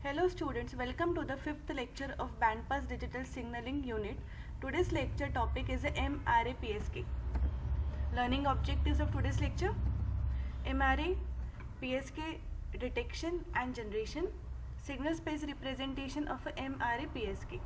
Hello students, welcome to the fifth lecture of Bandpass Digital Signaling Unit. Today's lecture topic is the MRA PSK. Learning objectives of today's lecture: MRA PSK detection and generation, signal space representation of a MRA PSK.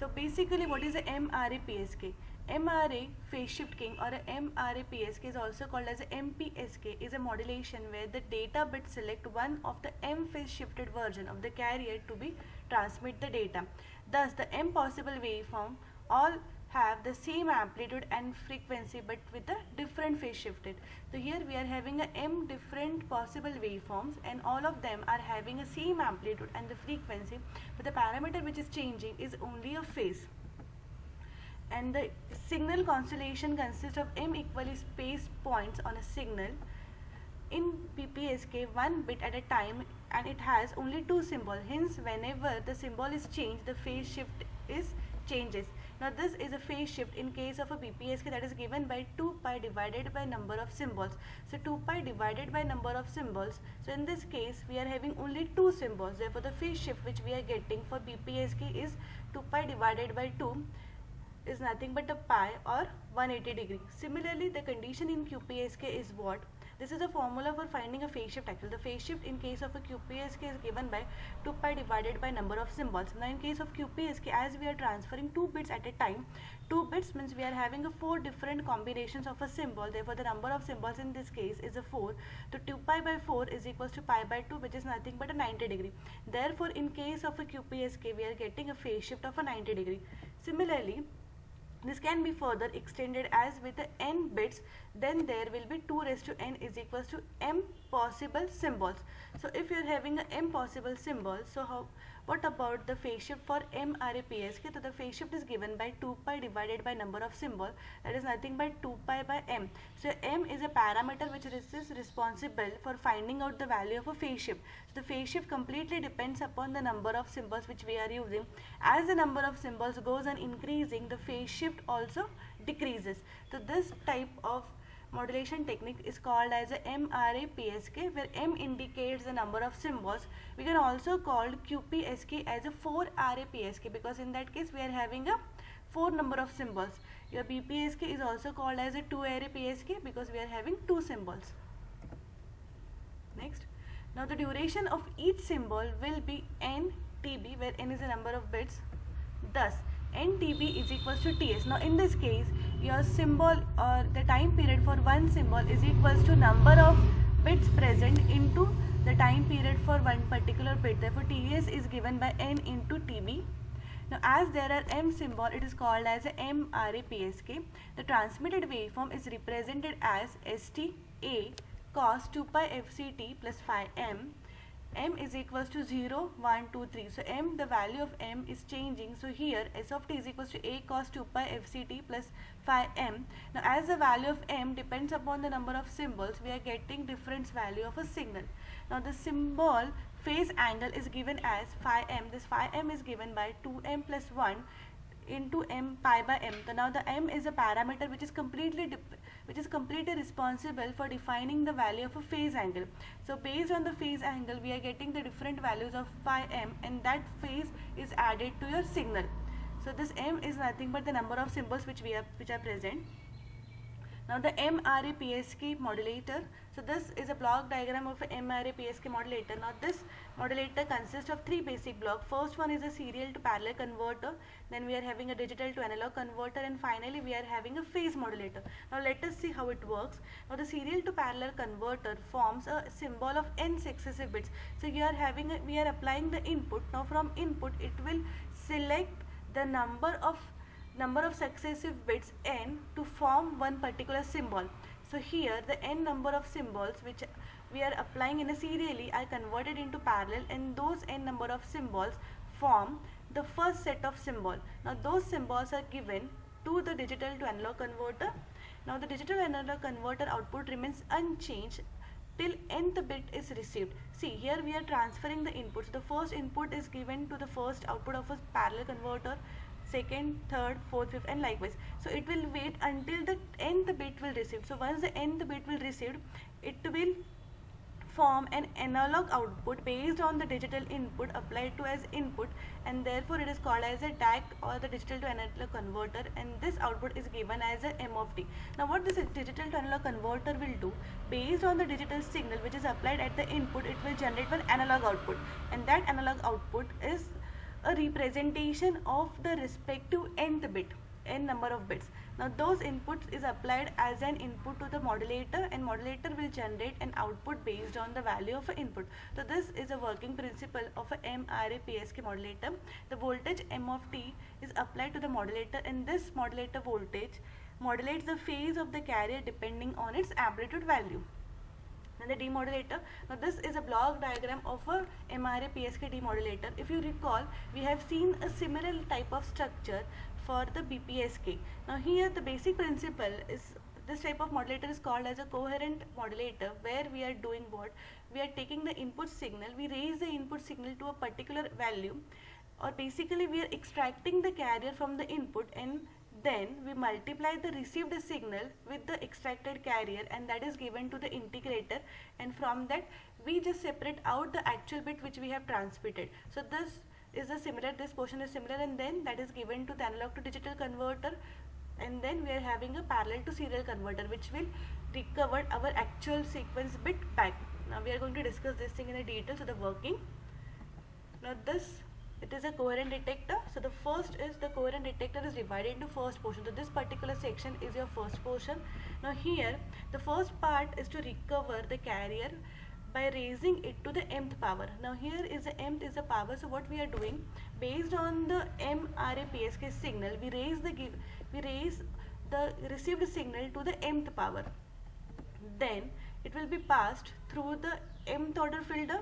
So basically, what is a MRA PSK? MRA phase shift king or a MRA PSK is also called as a MPSK, is a modulation where the data bit select one of the M phase shifted version of the carrier to be transmit the data. Thus the M possible waveform all have the same amplitude and frequency but with a different phase shifted. So here we are having a M different possible waveforms and all of them are having a same amplitude and the frequency, but the parameter which is changing is only a phase. And the signal constellation consists of M equally spaced points on a signal. In PPSK, one bit at a time, and it has only two symbols. Hence, whenever the symbol is changed, the phase shift is changes. Now, this is a phase shift in case of a PPSK that is given by 2 pi divided by number of symbols. So, 2 pi divided by number of symbols. So, in this case, we are having only two symbols. Therefore, the phase shift which we are getting for PPSK is 2 pi divided by 2. Is nothing but a pi or 180 degree. Similarly, the condition in QPSK is what? This is a formula for finding a phase shift actually. The phase shift in case of a QPSK is given by 2 pi divided by number of symbols. Now in case of QPSK, as we are transferring 2 bits at a time, 2 bits means we are having a 4 different combinations of a symbol. Therefore, the number of symbols in this case is a 4. So 2 pi by 4 is equals to pi by 2, which is nothing but a 90 degree. Therefore, in case of a QPSK, we are getting a phase shift of a 90 degree. Similarly, this can be further extended as with the n bits, then there will be 2 raised to n is equals to m possible symbols. So if you are having a m possible symbols, so what about the phase shift for MRA PSK? So the phase shift is given by 2 pi divided by number of symbol, that is nothing but 2 pi by m. So m is a parameter which is responsible for finding out the value of a phase shift. So the phase shift completely depends upon the number of symbols which we are using. As the number of symbols goes on increasing, the phase shift also decreases. So this type of modulation technique is called as a MRA PSK, where M indicates the number of symbols. We can also call QPSK as a 4RA PSK, because in that case we are having a 4 number of symbols. Your BPSK is also called as a 2RA PSK because we are having 2 symbols. Next, now the duration of each symbol will be NTB, where n is the number of bits. Thus NTB is equals to TS. Now in this case, your symbol or the time period for one symbol is equals to number of bits present into the time period for one particular bit. Therefore TS is given by n into TB. Now as there are m symbol, it is called as a MRA PSK. The transmitted waveform is represented as STA cos 2 pi FCT plus phi m. M is equals to 0, 1, 2, 3. So M, the value of M is changing. So here S of t is equals to A cos 2 pi FCT plus phi m. Now as the value of M depends upon the number of symbols, we are getting difference value of a signal. Now the symbol phase angle is given as phi m. This phi m is given by 2m plus 1 into m pi by m. So now the m is a parameter which is completely responsible for defining the value of a phase angle. So based on the phase angle, we are getting the different values of phi m, and that phase is added to your signal. So this m is nothing but the number of symbols which are present. Now the MRA PSK modulator. So this is a block diagram of an MRA PSK modulator. Now this modulator consists of 3 basic blocks. First one is a serial to parallel converter. Then we are having a digital to analog converter, and finally we are having a phase modulator. Now let us see how it works. Now the serial to parallel converter forms a symbol of n successive bits. So we are applying the input. Now from input it will select the number of successive bits n to form one particular symbol. So here the n number of symbols which we are applying in a serially are converted into parallel, and those n number of symbols form the first set of symbol. Now those symbols are given to the digital to analog converter. Now the digital analog converter output remains unchanged till nth bit is received. See, here we are transferring the inputs. The first input is given to the first output of a parallel converter, second, third, fourth, fifth, and likewise. So it will wait until the nth bit will receive. So once the nth bit will receive, it will form an analog output based on the digital input applied to as input, and therefore it is called as a DAC or the digital to analog converter, and this output is given as a M of t. Now what this digital to analog converter will do, based on the digital signal which is applied at the input, it will generate one analog output, and that analog output is a representation of the respective nth bit, n number of bits. Now those inputs is applied as an input to the modulator, and modulator will generate an output based on the value of an input. So this is a working principle of a MRA-PSK modulator. The voltage M of t is applied to the modulator, and this modulator voltage modulates the phase of the carrier depending on its amplitude value. And the demodulator, now this is a block diagram of a MRA-PSK demodulator. If you recall, we have seen a similar type of structure for the BPSK. Now here the basic principle is, this type of modulator is called as a coherent modulator, where we are doing what? We are taking the input signal, we raise the input signal to a particular value, or basically we are extracting the carrier from the input, and then we multiply the received signal with the extracted carrier, and that is given to the integrator, and from that we just separate out the actual bit which we have transmitted. So this is a similar, this portion is similar, and then that is given to the analog to digital converter, and then we are having a parallel to serial converter which will recover our actual sequence bit back. Now we are going to discuss this thing in a detail. So the working, now this, it is a coherent detector. So the first is, the coherent detector is divided into first portion. So this particular section is your first portion. Now here the first part is to recover the carrier by raising it to the mth power. Now here is the mth is the power. So what we are doing, based on the MRA-PSK signal, we raise the received signal to the mth power. Then it will be passed through the mth order filter,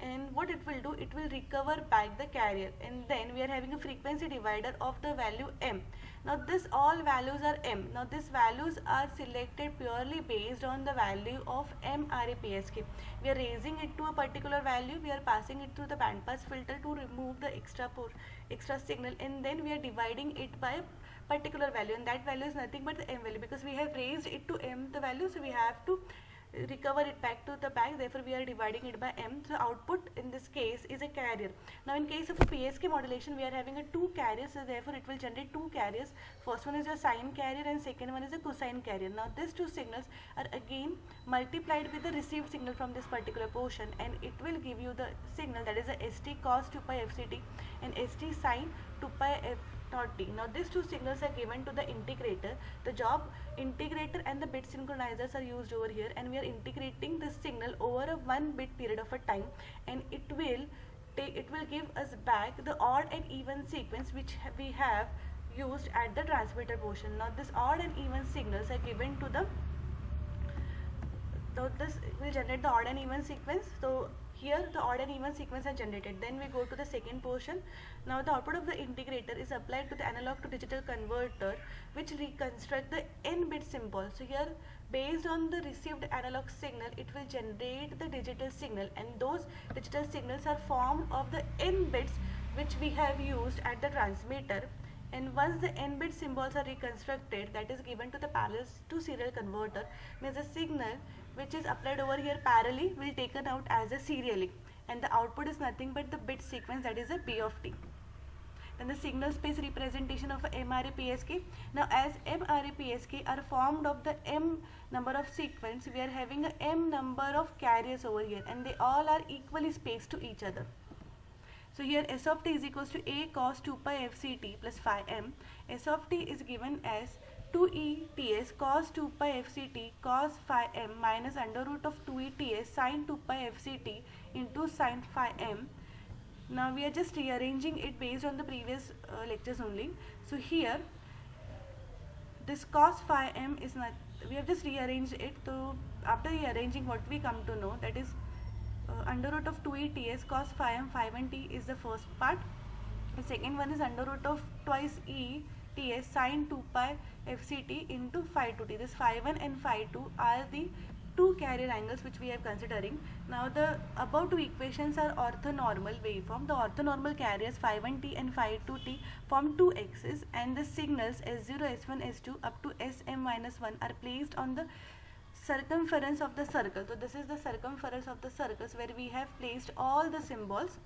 and what it will do, it will recover back the carrier, and then we are having a frequency divider of the value m. Now this all values are m. Now these values are selected purely based on the value of MRA-PSK. We are raising it to a particular value, we are passing it through the bandpass filter to remove the extra signal, and then we are dividing it by a particular value, and that value is nothing but the m value, because we have raised it to m the value, so we have to recover it back to the back, therefore we are dividing it by m. So output in this case is a carrier. Now in case of a PSK modulation, we are having a two carriers, so therefore it will generate two carriers. First one is a sine carrier and second one is a cosine carrier. Now these two signals are again multiplied with the received signal from this particular portion, and it will give you the signal, that is a st cos 2 pi fct and st sine 2 pi f naught t. Now these two signals are given to the integrator. The job integrator and the bit synchronizers are used over here, and we are integrating the signal over a 1 bit period of a time, and it will give us back the odd and even sequence which we have used at the transmitter portion. Now this odd and even signals are given to the, so this will generate the odd and even sequence. So here the odd and even sequence are generated. Then we go to the second portion. Now the output of the integrator is applied to the analog to digital converter, which reconstruct the n bit symbol. So here, based on the received analog signal, it will generate the digital signal, and those digital signals are formed of the n bits which we have used at the transmitter. And once the n bit symbols are reconstructed, that is given to the parallel to serial converter, means the signal which is applied over here parallelly will taken out as a serially, and the output is nothing but the bit sequence, that is a p of t. Then the signal space representation of a MRA-PSK. Now as MRA-PSK are formed of the m number of sequence, we are having a m number of carriers over here, and they all are equally spaced to each other. So here S of t is equals to a cos 2 pi fct plus phi m. S of t is given as 2e ts cos 2 pi fct cos phi m minus under root of 2e ts sin 2 pi fct into sin phi m. Now we are just rearranging it based on the previous lectures only. So here this cos phi m is not, we have just rearranged it. So after rearranging, what we come to know, that is under root of 2e ts cos phi m phi 1 t is the first part. The second one is under root of twice e ts sin 2 pi fct into phi 2t. This phi 1 and phi 2 are the two carrier angles which we are considering. Now the above two equations are orthonormal waveform. The orthonormal carriers phi 1t and phi 2t form two axes, and the signals S0, S1, S2 up to Sm-1 are placed on the circumference of the circle. So this is the circumference of the circles where we have placed all the symbols,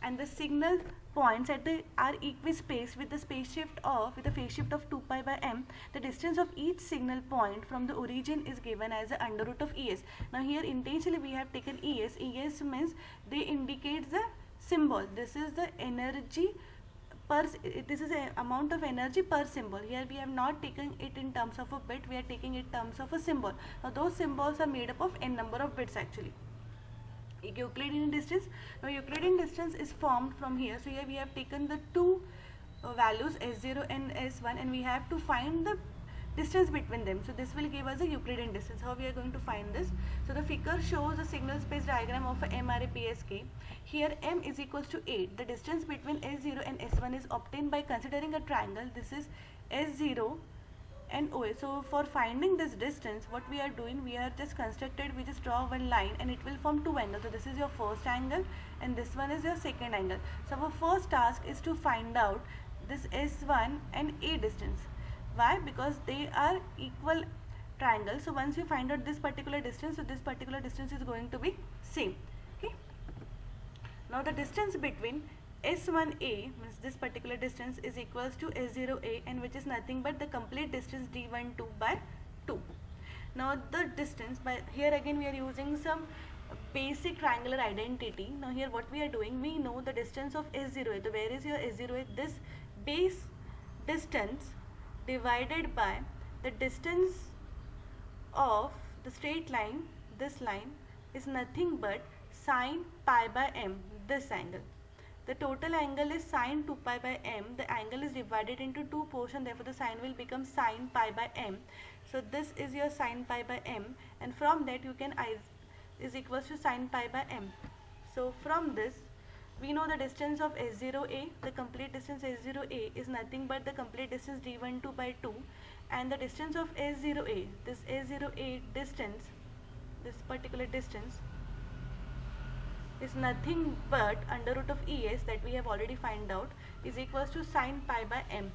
and the signal points at the are equispaced with the phase shift of 2 pi by m. The distance of each signal point from the origin is given as the under root of es. Now here intentionally we have taken es. Es means they indicate the symbol. This is the energy per, this is a amount of energy per symbol. Here we have not taken it in terms of a bit, we are taking it in terms of a symbol. Now those symbols are made up of n number of bits actually. Euclidean distance. Now Euclidean distance is formed from here. So here we have taken the two values s0 and s1, and we have to find the distance between them. So this will give us a Euclidean distance. How we are going to find this? So the figure shows a signal space diagram of a MRAPSK. Here m is equals to 8. The distance between s0 and s1 is obtained by considering a triangle. This is s0 and OA. So for finding this distance, what we are doing, we are just constructed, we just draw one line and it will form two angles. So this is your first angle and this one is your second angle. So our first task is to find out this S1 and A distance. Why? Because they are equal triangles. So once you find out this particular distance, so this particular distance is going to be same. Okay. Now the distance between S1A means this particular distance is equals to S0A, and which is nothing but the complete distance D12 by 2. Now the distance, by here again we are using some basic triangular identity. Now here what we are doing, we know the distance of S0A. So where is your S0A? This base distance divided by the distance of the straight line, this line, is nothing but sine pi by m, this angle. The total angle is sine 2 pi by m. The angle is divided into two portions, therefore the sine will become sine pi by m. So this is your sine pi by m, and from that you can is equals to sine pi by m. So from this we know the distance of S0A, the complete distance S0A is nothing but the complete distance D12 by 2, and the distance of S0A, this S0A distance, this particular distance is nothing but under root of es, that we have already find out, is equals to sine pi by m.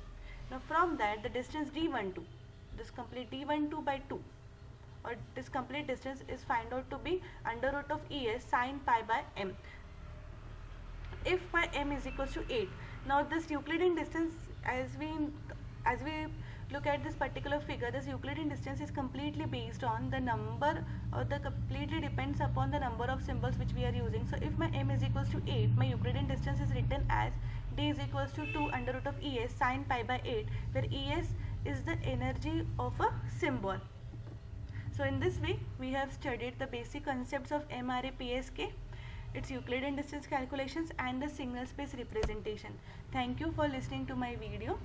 Now from that the distance D12, this complete D12 by 2, or this complete distance is find out to be under root of es sine pi by m. If my m is equals to 8, now this Euclidean distance, as we look at this particular figure, this Euclidean distance is completely based on the number, or the completely depends upon the number of symbols which we are using. So if my m is equals to 8, my Euclidean distance is written as d is equals to 2 under root of es sine pi by 8, where es is the energy of a symbol. So in this way we have studied the basic concepts of MRAPSK, its Euclidean distance calculations and the signal space representation. Thank you for listening to my video.